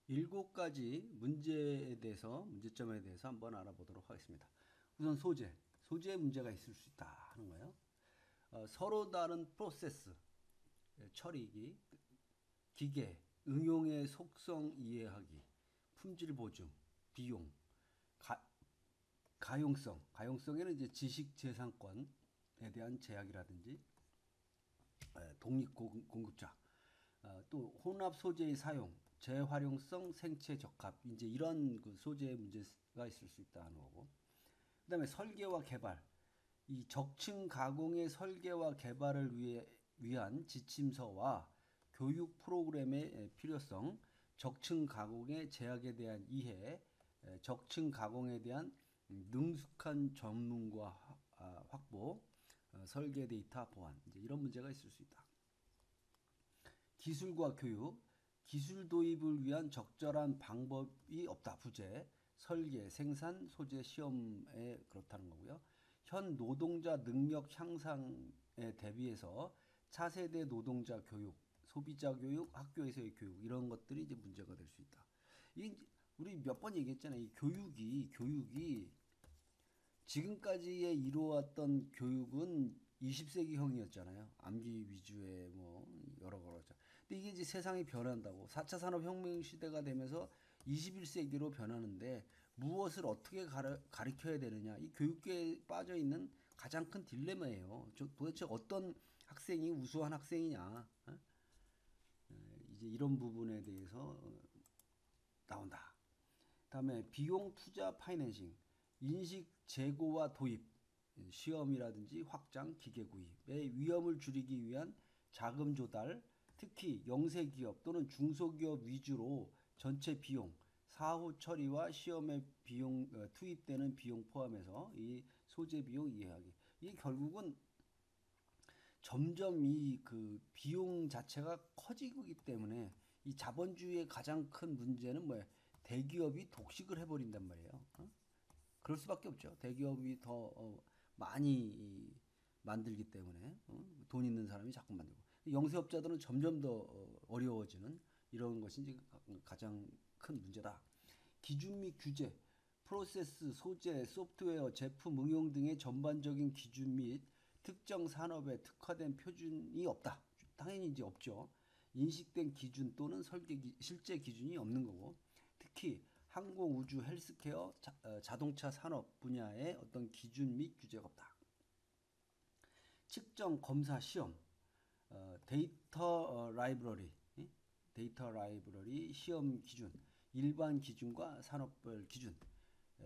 7가지 문제점에 대해서 한번 알아보도록 하겠습니다. 우선 소재에 문제가 있을 수 있다 하는 거예요. 서로 다른 프로세스, 처리기, 기계, 응용의 속성 이해하기, 품질 보증, 비용, 가용성에는 이제 지식재산권에 대한 제약이라든지 독립 공급자, 또 혼합 소재의 사용, 재활용성, 생체 적합, 이제 이런 그 소재의 문제가 있을 수 있다는 거고. 그다음에 설계와 개발, 이 적층 가공의 설계와 개발을 위한 지침서와 교육 프로그램의 필요성, 적층 가공의 제약에 대한 이해, 적층 가공에 대한 능숙한 전문가 확보, 설계 데이터 보안, 이제 이런 문제가 있을 수 있다. 기술과 교육, 기술 도입을 위한 적절한 방법이 없다. 부재, 설계, 생산, 소재, 시험에 그렇다는 거고요. 현 노동자 능력 향상에 대비해서 차세대 노동자 교육, 소비자 교육, 학교에서의 교육 이런 것들이 이제 문제가 될 수 있다. 우리 몇 번 얘기했잖아요. 이 교육이 지금까지의 이루어왔던 교육은 20세기형이었잖아요. 암기 위주의 뭐 여러 가지. 근데 이게 이제 세상이 변한다고 4차 산업혁명 시대가 되면서 21세기로 변하는데 무엇을 어떻게 가르쳐야 되느냐. 이 교육계에 빠져 있는 가장 큰 딜레마예요. 도대체 어떤 학생이 우수한 학생이냐. 이제 이런 부분에 대해서 나온다. 다음에 비용 투자 파이낸싱, 인식 재고와 도입, 시험이라든지 확장, 기계 구입의 위험을 줄이기 위한 자금 조달, 특히 영세기업 또는 중소기업 위주로 전체 비용, 사후 처리와 시험에 비용 투입되는 비용 포함해서 이 소재 비용 이해하기. 이게 결국은 점점 이 그 비용 자체가 커지기 때문에 이 자본주의의 가장 큰 문제는 뭐예요? 대기업이 독식을 해버린단 말이에요. 그럴 수밖에 없죠. 대기업이 더 많이 만들기 때문에 돈 있는 사람이 자꾸 만들고 영세업자들은 점점 더 어려워지는 이런 것이 이제 가장 큰 문제다. 기준 및 규제, 프로세스, 소재, 소프트웨어, 제품 응용 등의 전반적인 기준 및 특정 산업에 특화된 표준이 없다. 당연히 이제 없죠. 인식된 기준 또는 실제 기준이 없는 거고, 특히 항공, 우주, 헬스케어, 자동차 산업 분야의 어떤 기준 및 규제가 없다. 측정, 검사, 시험, 데이터 라이브러리, 시험 기준, 일반 기준과 산업별 기준,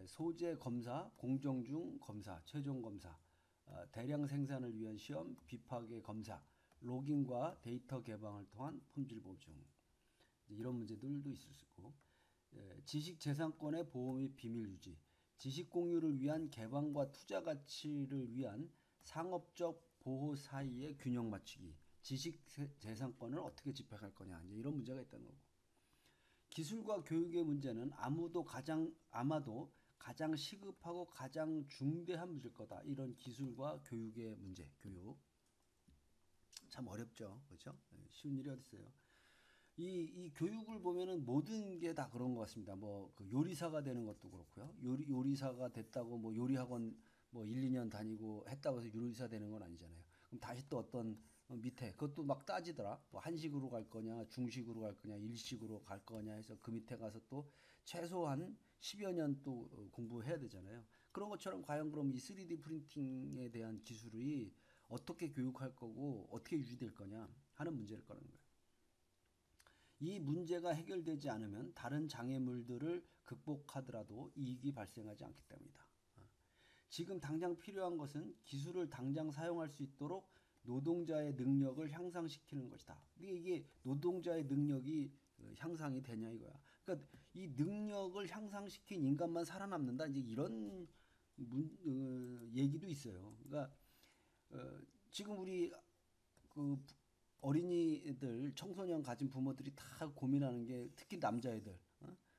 소재 검사, 공정중 검사, 최종 검사, 대량 생산을 위한 시험, 비파괴 검사, 로깅과 데이터 개방을 통한 품질 보증. 이런 문제들도 있을 수 있고, 지식재산권의 보호 및 비밀 유지, 지식 공유를 위한 개방과 투자 가치를 위한 상업적 보호 사이의 균형 맞추기, 지식재산권을 어떻게 집행할 거냐, 이제 이런 문제가 있다는 거고. 기술과 교육의 문제는 아마도 가장 시급하고 가장 중대한 문제일 거다. 이런 기술과 교육의 문제, 교육. 참 어렵죠. 그렇죠? 쉬운 일이 어디 있어요. 이 교육을 보면은 모든 게 다 그런 것 같습니다. 뭐 그 요리사가 되는 것도 그렇고요. 요리사가 됐다고 뭐 요리학원 뭐 1, 2년 다니고 했다고 해서 요리사 되는 건 아니잖아요. 그럼 다시 또 어떤 밑에 그것도 막 따지더라. 뭐 한식으로 갈 거냐, 중식으로 갈 거냐, 일식으로 갈 거냐 해서 그 밑에 가서 또 최소한 10여 년 또 공부해야 되잖아요. 그런 것처럼 과연 그럼 이 3D 프린팅에 대한 기술이 어떻게 교육할 거고 어떻게 유지될 거냐 하는 문제를 꺼내는 거예요. 이 문제가 해결되지 않으면 다른 장애물들을 극복하더라도 이익이 발생하지 않기 때문이다. 지금 당장 필요한 것은 기술을 당장 사용할 수 있도록 노동자의 능력을 향상시키는 것이다. 근데 이게 노동자의 능력이 향상이 되냐 이거야. 그러니까 이 능력을 향상시킨 인간만 살아남는다. 이제 이런 얘기도 있어요. 그러니까 지금 우리 그 어린이들, 청소년 가진 부모들이 다 고민하는 게 특히 남자애들.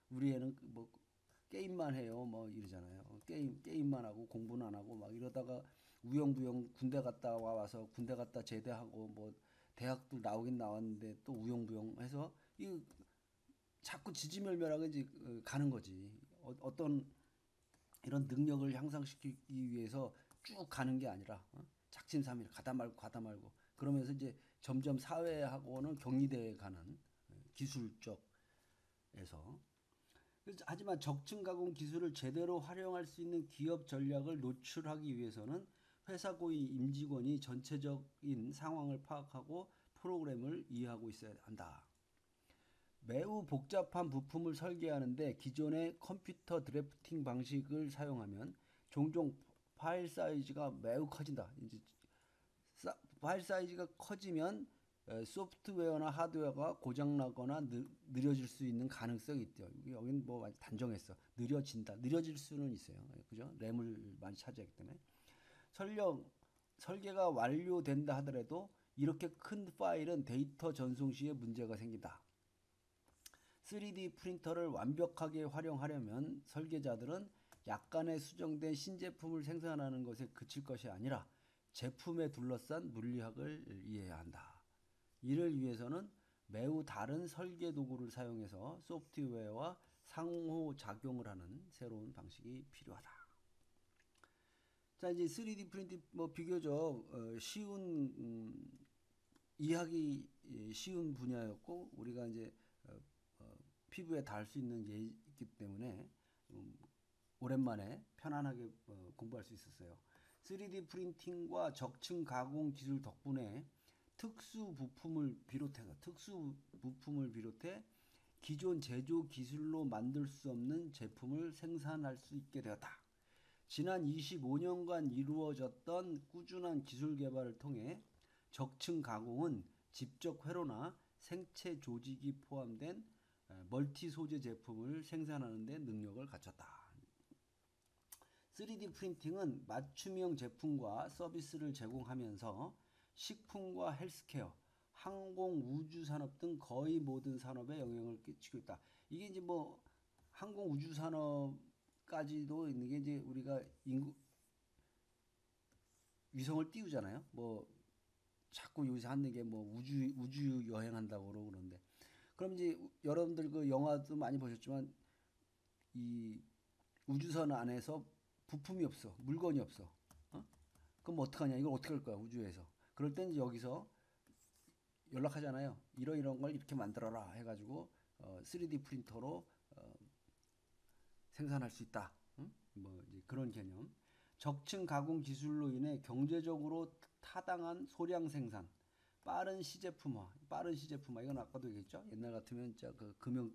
우리 애는 뭐 게임만 해요. 뭐 이러잖아요. 게임만 하고 공부는 안 하고 막 이러다가 우영부영 군대 갔다 와서 군대 갔다 제대하고 뭐 대학도 나오긴 나왔는데 또 우영부영 해서 이 자꾸 지지멸멸하게 이제 가는 거지. 어떤 이런 능력을 향상시키기 위해서 쭉 가는 게 아니라 작심삼일 가다 말고 그러면서 이제 점점 사회하고는 격리돼 가는 기술적에서. 하지만 적층 가공 기술을 제대로 활용할 수 있는 기업 전략을 노출하기 위해서는 회사 고위 임직원이 전체적인 상황을 파악하고 프로그램을 이해하고 있어야 한다. 매우 복잡한 부품을 설계하는데 기존의 컴퓨터 드래프팅 방식을 사용하면 종종 파일 사이즈가 매우 커진다. 이제 파일 사이즈가 커지면 소프트웨어나 하드웨어가 고장나거나 느려질 수 있는 가능성이 있죠. 여기는 뭐 단정했어. 느려질 수는 있어요. 그죠? 램을 많이 차지하기 때문에. 설계가 완료된다 하더라도 이렇게 큰 파일은 데이터 전송 시에 문제가 생긴다. 3D 프린터를 완벽하게 활용하려면 설계자들은 약간의 수정된 신제품을 생산하는 것에 그칠 것이 아니라 제품에 둘러싼 물리학을 이해해야 한다. 이를 위해서는 매우 다른 설계 도구를 사용해서 소프트웨어와 상호작용을 하는 새로운 방식이 필요하다. 자, 이제 3D 프린팅 뭐 비교적 이해하기 쉬운 분야였고 우리가 이제 피부에 닿을 수 있는 예이기 때문에 오랜만에 편안하게 공부할 수 있었어요. 3D 프린팅과 적층 가공 기술 덕분에 특수 부품을 비롯해 기존 제조 기술로 만들 수 없는 제품을 생산할 수 있게 되었다. 지난 25년간 이루어졌던 꾸준한 기술 개발을 통해 적층 가공은 집적 회로나 생체 조직이 포함된 멀티 소재 제품을 생산하는 데 능력을 갖췄다. 3D 프린팅은 맞춤형 제품과 서비스를 제공하면서 식품과 헬스케어, 항공 우주 산업 등 거의 모든 산업에 영향을 끼치고 있다. 이게 이제 뭐 항공 우주 산업까지도 있는 게 이제 우리가 위성을 띄우잖아요. 뭐 자꾸 요새 하는 게 뭐 우주 여행한다고 그러는데 그럼 이제 여러분들 그 영화도 많이 보셨지만 이 우주선 안에서 부품이 없어, 물건이 없어. 그럼 어떡하냐? 이걸 어떻게 할 거야 우주에서? 그럴 땐 여기서 연락하잖아요. 이런 걸 이렇게 만들어라 해가지고 3D 프린터로 생산할 수 있다. 뭐 이제 그런 개념. 적층 가공 기술로 인해 경제적으로 타당한 소량 생산, 빠른 시제품화 이건 아까도 얘기했죠. 옛날 같으면 진짜 그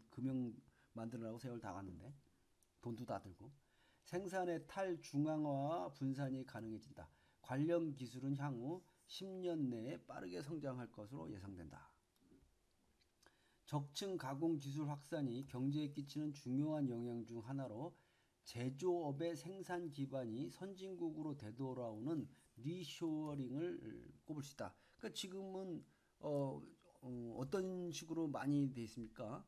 금형 만들려고 세월 다 갔는데 돈도 다 들고 생산의 탈중앙화 분산이 가능해진다. 관련 기술은 향후 10년 내에 빠르게 성장할 것으로 예상된다. 적층 가공 기술 확산이 경제에 끼치는 중요한 영향 중 하나로 제조업의 생산 기반이 선진국으로 되돌아오는 리쇼어링을 꼽을 수 있다. 그러니까 지금은 어떤 식으로 많이 돼 있습니까?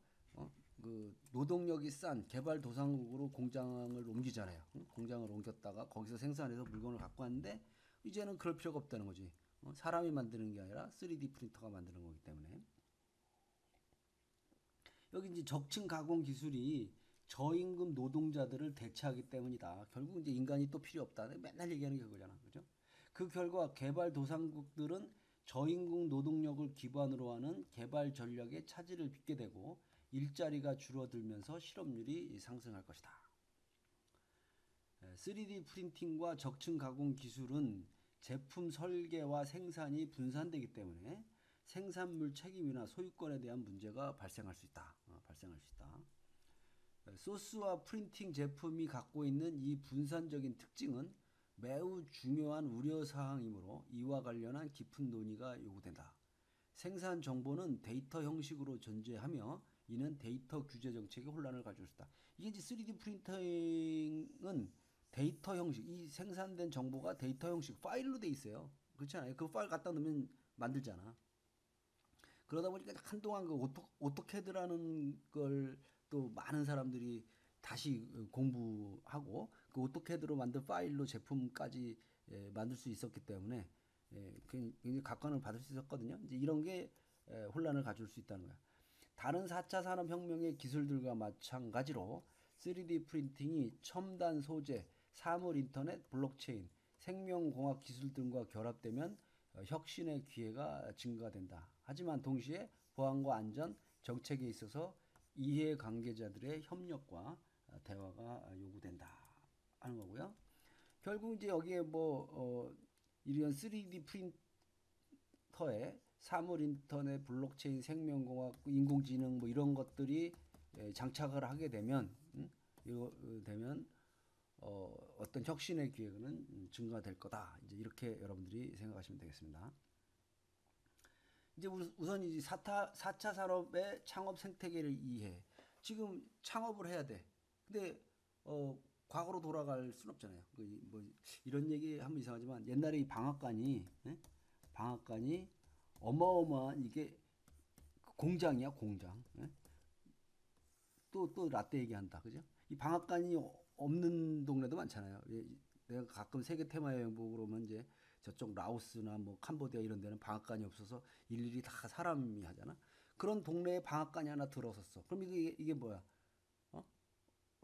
그 노동력이 싼 개발도상국으로 공장을 옮기잖아요. 공장을 옮겼다가 거기서 생산해서 물건을 갖고 왔는데 이제는 그럴 필요가 없다는 거지. 사람이 만드는 게 아니라 3D 프린터가 만드는 거기 때문에. 여기 이제 적층 가공 기술이 저임금 노동자들을 대체하기 때문이다. 결국 이제 인간이 또 필요 없다. 맨날 얘기하는 게 그거잖아. 그죠? 그 결과 개발도상국들은 저임금 노동력을 기반으로 하는 개발 전략에 차질을 빚게 되고 일자리가 줄어들면서 실업률이 상승할 것이다. 3D 프린팅과 적층 가공 기술은 제품 설계와 생산이 분산되기 때문에 생산물 책임이나 소유권에 대한 문제가 발생할 수 있다. 소스와 프린팅 제품이 갖고 있는 이 분산적인 특징은 매우 중요한 우려사항이므로 이와 관련한 깊은 논의가 요구된다. 생산 정보는 데이터 형식으로 존재하며 이는 데이터 규제 정책에 혼란을 가져올 수 있다. 이게 이제 3D 프린터링은 데이터 형식, 이 생산된 정보가 데이터 형식 파일로 돼 있어요. 그렇잖아요. 그 파일 갖다 넣으면 만들잖아. 그러다 보니까 한동안 그 오토캐드라는 걸 또 많은 사람들이 다시 공부하고 그 오토캐드로 만든 파일로 제품까지 만들 수 있었기 때문에 굉장히 각광을 받을 수 있었거든요. 이제 이런 게 혼란을 가져올 수 있다는 거야. 다른 4차 산업혁명의 기술들과 마찬가지로 3D 프린팅이 첨단 소재, 사물 인터넷, 블록체인, 생명공학 기술 등과 결합되면 혁신의 기회가 증가된다. 하지만 동시에 보안과 안전, 정책에 있어서 이해관계자들의 협력과 대화가 요구된다 하는 거고요. 결국 이제 여기에 이런 3D 프린터에 사물 인터넷, 블록체인, 생명공학, 인공지능 이런 것들이 장착을 하게 되면 이거 되면 어떤 혁신의 기회는 증가될 거다. 이제 이렇게 여러분들이 생각하시면 되겠습니다. 이제 우선 이제 4차 산업의 창업 생태계를 이해해. 지금 창업을 해야 돼. 근데 과거로 돌아갈 순 없잖아요. 이런 얘기 하면 이상하지만 옛날에 이 방앗간이 어마어마한 이게 공장이야, 공장. 또 라떼 얘기한다, 그죠? 이 방앗간이 없는 동네도 많잖아요. 내가 가끔 세계 테마 여행 보고 그러면 이제 저쪽 라오스나 캄보디아 이런 데는 방앗간이 없어서 일일이 다 사람이 하잖아. 그런 동네에 방앗간이 하나 들어섰어. 그럼 이게 뭐야?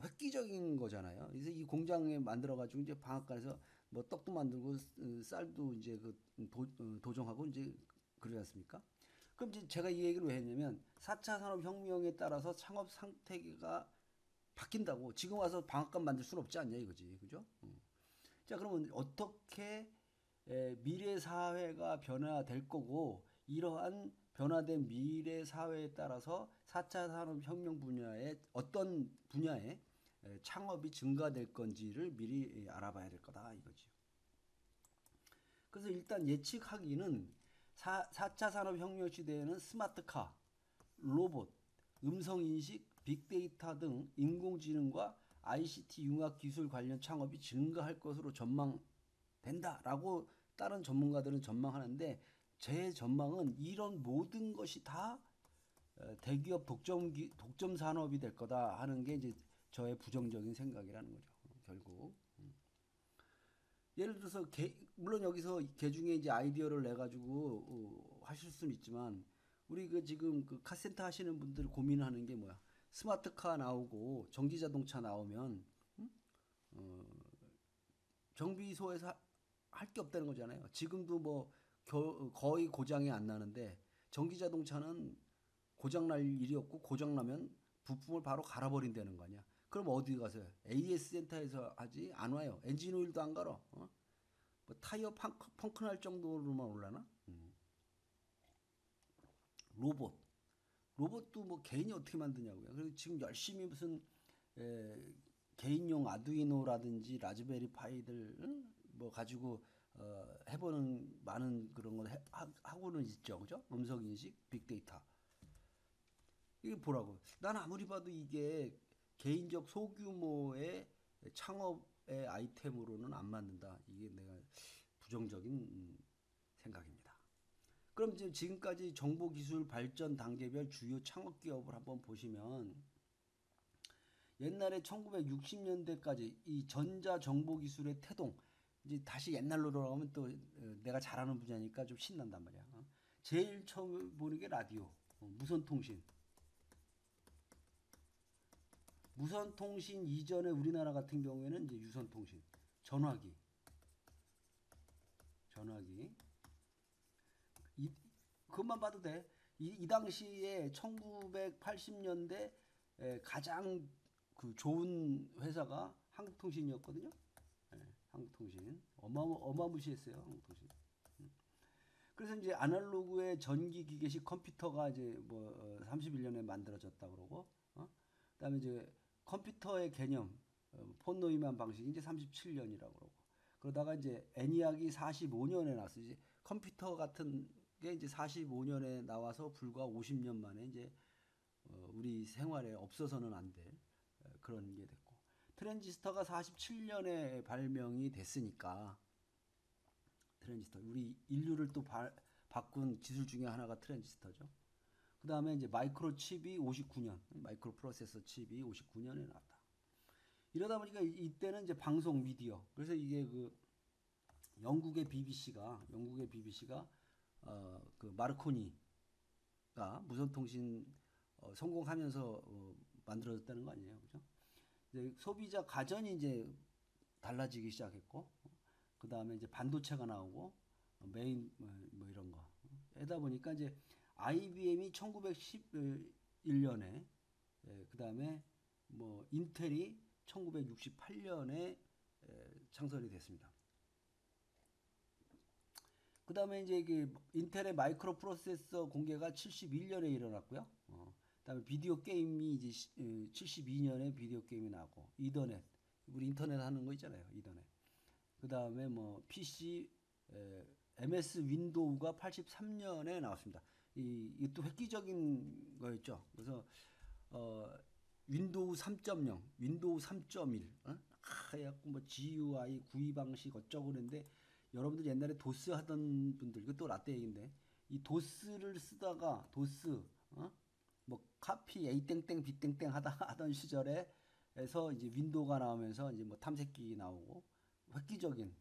획기적인 거잖아요. 그래서 이 공장에 만들어가지고 이제 방앗간에서 떡도 만들고 쌀도 이제 도정하고 이제 그러지 않습니까? 그럼 이제 제가 이 얘기를 왜 했냐면 4차 산업혁명에 따라서 창업 상태가 바뀐다고. 지금 와서 방앗간 만들 수는 없지 않냐 이거지. 그죠? 자, 그러면 어떻게 미래 사회가 변화될 거고 이러한 변화된 미래 사회에 따라서 4차 산업혁명 분야에 어떤 분야에 창업이 증가될 건지를 미리 알아봐야 될 거다 이거지요. 그래서 일단 예측하기는 4차 산업혁명 시대에는 스마트카, 로봇, 음성인식, 빅데이터 등 인공지능과 ICT 융합 기술 관련 창업이 증가할 것으로 전망된다라고 다른 전문가들은 전망하는데 제 전망은 이런 모든 것이 다 대기업 독점 산업이 될 거다 하는 게 이제 저의 부정적인 생각이라는 거죠. 결국. 예를 들어서 물론 여기서 개 중에 이제 아이디어를 내 가지고 하실 수는 있지만 우리 지금 카센터 하시는 분들 고민하는 게 뭐야? 스마트카 나오고 전기 자동차 나오면 정비소에서 할 게 없다는 거잖아요. 지금도 거의 고장이 안 나는데 전기 자동차는 고장 날 일이 없고 고장 나면 부품을 바로 갈아버린다는 거 아니야. 그럼 어디 가서 AS 센터에서 하지? 안 와요. 엔진 오일도 안 갈아. 타이어 펑크 날 정도로만 올라나? 로봇도 개인이 어떻게 만드냐고요. 그리고 지금 열심히 무슨 개인용 아두이노라든지 라즈베리 파이들 가지고 해보는 많은 그런 걸 하고는 있죠, 그죠? 음성 인식, 빅데이터. 이게 보라고. 난 아무리 봐도 이게 개인적 소규모의 창업의 아이템으로는 안 맞는다. 이게 내가 부정적인 생각입니다. 그럼 지금까지 정보기술 발전 단계별 주요 창업 기업을 한번 보시면 옛날에 1960년대까지 이 전자정보기술의 태동 이제 다시 옛날로 돌아가면 또 내가 잘하는 분야니까 좀 신난단 말이야. 제일 처음 보는 게 라디오, 무선통신. 무선통신 이전에 우리나라 같은 경우에는 이제 유선통신, 전화기. 그것만 봐도 돼. 이 당시에 1980년대 가장 좋은 회사가 한국통신이었거든요. 한국통신 어마무시했어요. 한국통신. 그래서 이제 아날로그의 전기 기계식 컴퓨터가 이제 31년에 만들어졌다 그러고, 그다음에 이제 컴퓨터의 개념, 폰 노이만 방식이 이제 37년이라고 그러고, 그러다가 이제 애니악이 45년에 나왔어요. 이제 컴퓨터 같은 게 이제 45년에 나와서 불과 50년 만에 이제 우리 생활에 없어서는 안 될 그런 게 됐고, 트랜지스터가 47년에 발명이 됐으니까 트랜지스터 우리 인류를 또 바꾼 기술 중에 하나가 트랜지스터죠. 그 다음에 이제 마이크로 칩이 59년, 마이크로 프로세서 칩이 59년에 나왔다. 이러다 보니까 이때는 이제 방송 미디어. 그래서 이게 영국의 BBC가 그 마르코니가 무선통신 성공하면서 만들어졌다는 거 아니에요, 그죠? 이제 소비자 가전이 이제 달라지기 시작했고, 그 다음에 이제 반도체가 나오고, 메인 뭐 이런 거. 하다 보니까 이제 IBM이 1911년에, 그 다음에 뭐 인텔이 1968년에 창설이 됐습니다. 그 다음에 이제 그 인텔의 마이크로 프로세서 공개가 71년에 일어났고요. 그다음에 비디오 게임이 이제 72년에 비디오 게임이 나고 이더넷 우리 인터넷 하는 거 있잖아요. 이더넷. 그 다음에 뭐 PC MS 윈도우가 83년에 나왔습니다. 이것도 획기적인 거였죠. 그래서 윈도우 3.0, 윈도우 3.1, 해갖고 뭐 GUI 구입 방식 어쩌고 그랬는데 여러분들 옛날에 도스 하던 분들 이것도 라떼 얘기인데 이 도스를 쓰다가 도스 뭐 카피 A 땡땡 B 땡땡 하던 시절에 에서 이제 윈도우가 나오면서 이제 뭐 탐색기 나오고 획기적인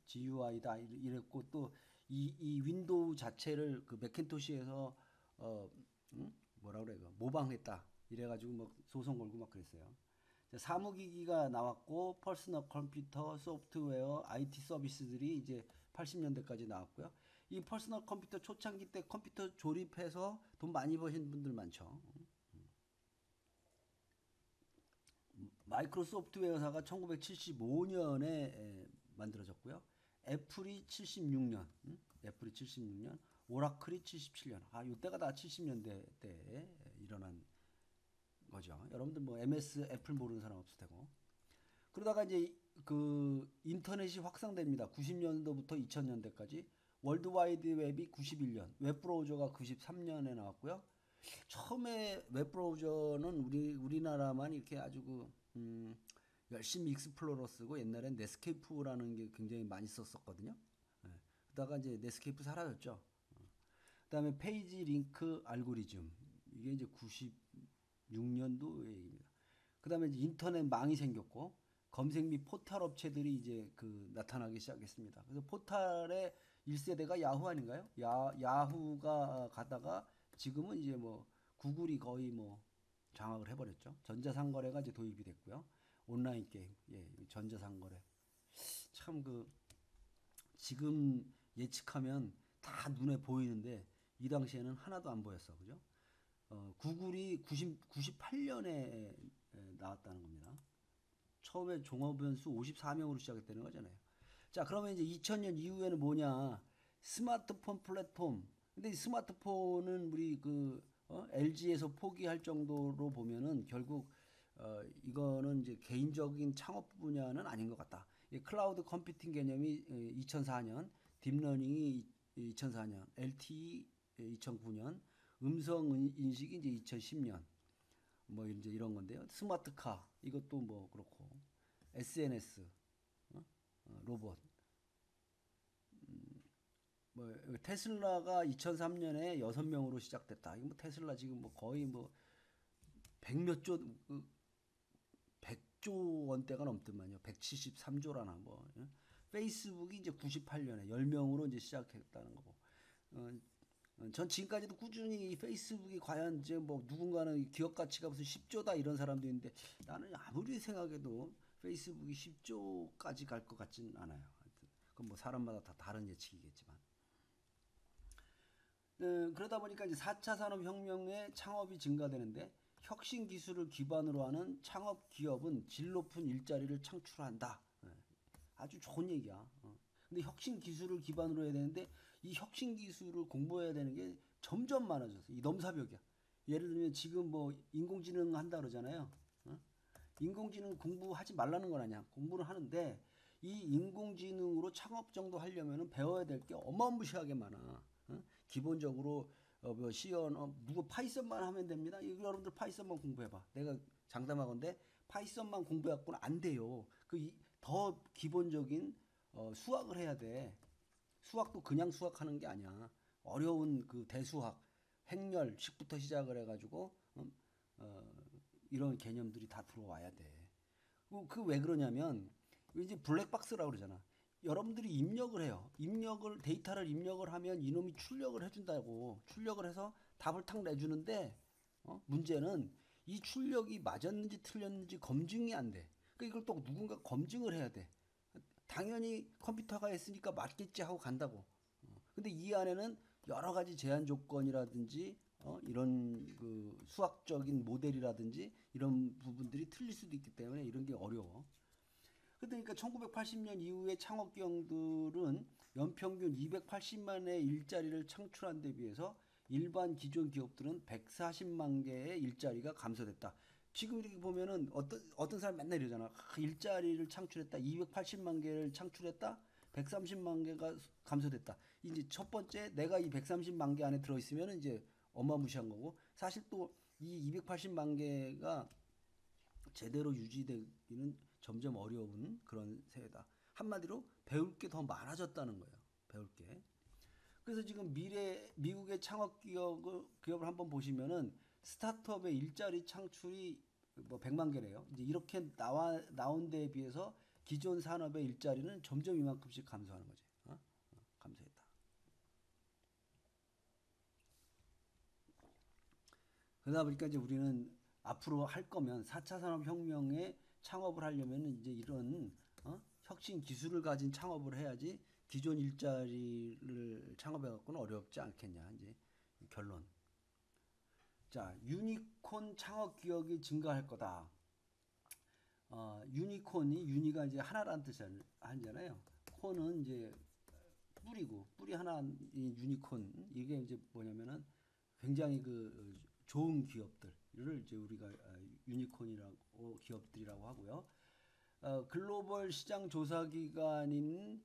GUI다 이랬고 또 이 윈도우 자체를 그 맥킨토시에서 뭐라 그래 모방했다 이래가지고 뭐 소송 걸고 막 그랬어요. 사무기기가 나왔고 퍼스널 컴퓨터, 소프트웨어, IT 서비스들이 이제 80년대까지 나왔고요. 이 퍼스널 컴퓨터 초창기 때 컴퓨터 조립해서 돈 많이 버신 분들 많죠. 마이크로소프트웨어사가 1975년에 만들어졌고요. 애플이 76년, 애플이 76년, 오라클이 77년. 이때가 다 70년대 때 일어난 거죠. 여러분들 뭐 MS 애플 모르는 사람 없을 테고. 그러다가 이제 그 인터넷이 확산됩니다. 90년도부터 2000년대까지. 월드와이드 웹이 91년, 웹브라우저가 93년에 나왔고요. 처음에 웹브라우저는 우리나라만 이렇게 아주 열심히 익스플로러 쓰고 옛날엔 넷스케이프라는 게 굉장히 많이 썼었거든요. 그러다가 이제 넷스케이프 사라졌죠. 그다음에 페이지 링크 알고리즘 이게 이제 96년도 얘기입니다. 그다음에 이제 인터넷망이 생겼고 검색 및 포털 업체들이 이제 나타나기 시작했습니다. 그래서 포털의 1세대가 야후 아닌가요? 야후가 가다가 지금은 이제 뭐 구글이 거의 뭐 장악을 해버렸죠. 전자상거래가 이제 도입이 됐고요. 온라인 게임, 전자상거래. 참 지금 예측하면 다 눈에 보이는데 이 당시에는 하나도 안 보였어, 그죠? 구글이 98년에 나왔다는 겁니다. 처음에 종업원수 54명으로 시작했다는 거잖아요. 자, 그러면 이제 2000년 이후에는 뭐냐? 스마트폰 플랫폼. 근데 이 스마트폰은 우리 LG에서 포기할 정도로 보면은 결국 이거는 이제 개인적인 창업 분야는 아닌 것 같다. 클라우드 컴퓨팅 개념이 2004년, 딥러닝이 2004년, LTE 2009년, 음성 인식이 이제 2010년. 뭐 이제 이런 건데요. 스마트카 이것도 뭐 그렇고 SNS 로봇 뭐 테슬라가 2003년에 6명으로 시작됐다. 이거 뭐 테슬라 지금 뭐 거의 뭐 100조 100조 원대가 넘더만요. 173조라나 뭐. 페이스북이 이제 98년에 10명으로 이제 시작했다는 거고. 전 지금까지도 꾸준히 이 페이스북이 과연 이제 뭐 누군가는 기업 가치가 무슨 10조다 이런 사람도 있는데 나는 아무리 생각해도 페이스북이 10조까지 갈 것 같지는 않아요. 그건 뭐 사람마다 다 다른 예측이겠지만. 그러다 보니까 이제 4차 산업혁명의 창업이 증가되는데 혁신 기술을 기반으로 하는 창업 기업은 질 높은 일자리를 창출한다. 아주 좋은 얘기야. 근데 혁신 기술을 기반으로 해야 되는데 이 혁신 기술을 공부해야 되는 게 점점 많아졌어. 이 넘사벽이야. 예를 들면 지금 뭐 인공지능 한다 그러잖아요. 인공지능 공부하지 말라는 건 아니야. 공부를 하는데 이 인공지능으로 창업 정도 하려면 배워야 될 게 어마무시하게 많아. 기본적으로 뭐 시연 누구 파이썬만 하면 됩니다. 여러분들 파이썬만 공부해봐. 내가 장담하건대 파이썬만 공부해갖고는 안 돼요. 더 기본적인 수학을 해야 돼. 수학도 그냥 수학하는 게 아니야. 어려운 대수학, 행렬식부터 시작을 해가지고 이런 개념들이 다 들어와야 돼. 왜 그러냐면 이제 블랙박스라고 그러잖아. 여러분들이 입력을 해요. 데이터를 입력을 하면 이놈이 출력을 해준다고. 출력을 해서 답을 탁 내주는데 문제는 이 출력이 맞았는지 틀렸는지 검증이 안 돼. 그러니까 이걸 또 누군가 검증을 해야 돼. 당연히 컴퓨터가 했으니까 맞겠지 하고 간다고. 근데 이 안에는 여러 가지 제한 조건이라든지 이런 그 수학적인 모델이라든지 이런 부분들이 틀릴 수도 있기 때문에 이런 게 어려워. 그러니까 1980년 이후에 창업기업들은 연평균 280만의 일자리를 창출한 데 비해서 일반 기존 기업들은 140만 개의 일자리가 감소됐다. 지금 이렇게 보면은 어떤 사람 맨날 이러잖아. 일자리를 창출했다. 280만 개를 창출했다. 130만 개가 감소됐다. 이제 첫 번째 내가 이 130만 개 안에 들어 있으면 이제 어마무시한 거고, 사실 또 이 280만 개가 제대로 유지되기는 점점 어려운 그런 세대다. 한마디로 배울 게 더 많아졌다는 거예요. 배울 게. 그래서 지금 미국의 창업 기업을 한번 보시면은 스타트업의 일자리 창출이 뭐 100만 개래요. 이제 이렇게 나온 데에 비해서 기존 산업의 일자리는 점점 이만큼씩 감소하는 거지. 감소했다. 그러다 보니까 이제 우리는 앞으로 할 거면 4차 산업혁명에 창업을 하려면 이제 이런 혁신 기술을 가진 창업을 해야지 기존 일자리를 창업해 갖고는 어렵지 않겠냐. 이제 결론. 자, 유니콘 창업 기업이 증가할 거다. 유니가 이제 하나라는 뜻을 하잖아요. 콘은 이제 뿌리 하나인 유니콘. 이게 이제 뭐냐면은 굉장히 그 좋은 기업들을 이제 우리가 유니콘이라고 기업들이라고 하고요. 글로벌 시장 조사 기관인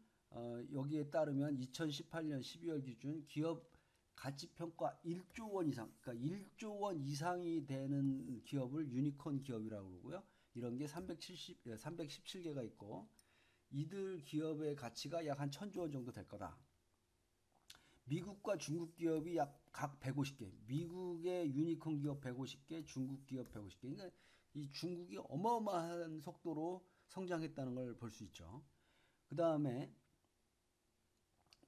여기에 따르면 2018년 12월 기준 기업 가치 평가 1조 원 이상, 그러니까 1조 원 이상이 되는 기업을 유니콘 기업이라고 그러고요. 이런 게 317개가 있고, 이들 기업의 가치가 약 한 1000조 원 정도 될 거다. 미국과 중국 기업이 약 각 150개. 미국의 유니콘 기업 150개, 중국 기업 150개. 그러니까 이 중국이 어마어마한 속도로 성장했다는 걸 볼 수 있죠. 그 다음에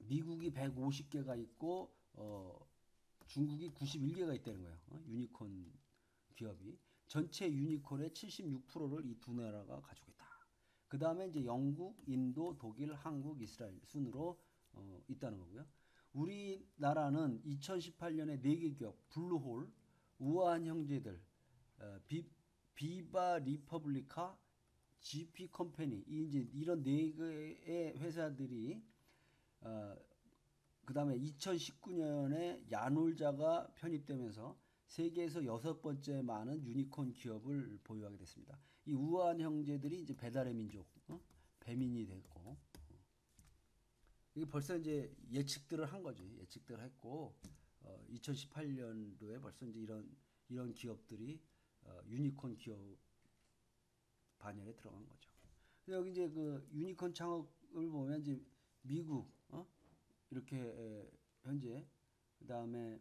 미국이 150개가 있고 중국이 91개가 있다는 거예요. 유니콘 기업이. 전체 유니콘의 76%를 이 두 나라가 가지고 있다. 그 다음에 이제 영국, 인도, 독일, 한국, 이스라엘 순으로 있다는 거고요. 우리나라는 2018년에 4개 기업, 블루홀, 우아한 형제들, 비바 리퍼블리카, GP 컴퍼니, 이제 이런 4개의 회사들이 그 다음에 2019년에 야놀자가 편입되면서 세계에서 6번째 많은 유니콘 기업을 보유하게 됐습니다. 이 우아한 형제들이 이제 배달의 민족, 배민이 됐고, 이게 벌써 이제 예측들을 한 거지. 예측들을 했고, 2018년도에 벌써 이제 이런 기업들이 유니콘 기업 반열에 들어간 거죠. 여기 이제 그 유니콘 창업을 보면 이제 미국, 이렇게 현재, 그 다음에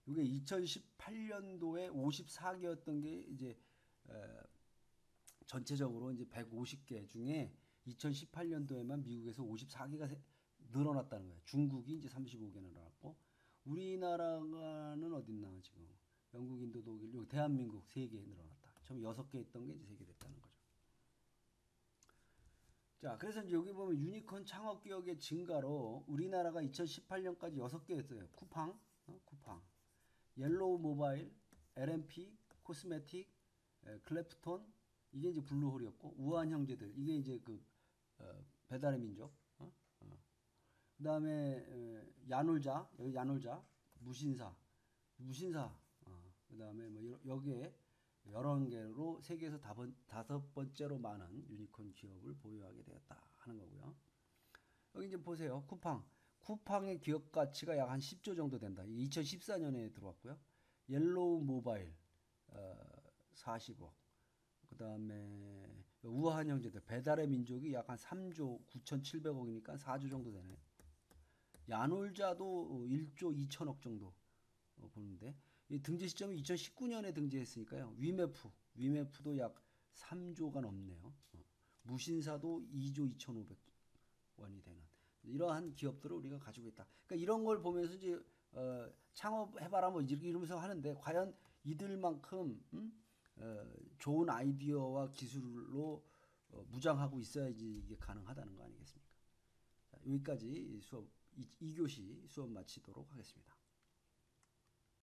이게 2018년도에 54개였던 게 이제 전체적으로 이제 150개 중에 2018년도에만 미국에서 54개가 늘어났다는 거예요. 중국이 이제 35개 늘어났고, 우리나라는 어딨나 지금 영국, 인도, 독일, 여기 대한민국 3개 늘어났다. 처음 6개 있던 게 이제 3개 됐다는 거죠. 자, 그래서 이제 여기 보면 유니콘 창업 기업의 증가로 우리나라가 2018년까지 6개였어요. 쿠팡, 옐로우 모바일, LMP, 코스메틱, 클래프톤, 이게 이제 블루홀이었고, 우아한 형제들, 이게 이제 그 배달의 민족, 그 다음에 여기 야놀자, 무신사, 그 다음에 뭐 여기에 여러 개로 세계에서 5번째로 많은 유니콘 기업을 보유하게 되었다 하는 거고요. 여기 이제 보세요. 쿠팡의 기업 가치가 약 한 10조 정도 된다. 2014년에 들어왔고요. 옐로우 모바일 40억. 그 다음에 우아한 형제들 배달의 민족이 약 한 3조 9,700억이니까 4조 정도 되네. 야놀자도 1조 2천억 정도 보는데, 이 등재 시점이 2019년에 등재했으니까요. 위메프도 약 3조가 넘네요. 무신사도 2조 2,500 원이 되는 이러한 기업들을 우리가 가지고 있다. 그러니까 이런 걸 보면서 이제 창업해봐라 뭐 이러면서 하는데, 과연 이들만큼 좋은 아이디어와 기술로 무장하고 있어야지 이게 가능하다는 거 아니겠습니까? 자, 여기까지 수업 2교시 수업 마치도록 하겠습니다.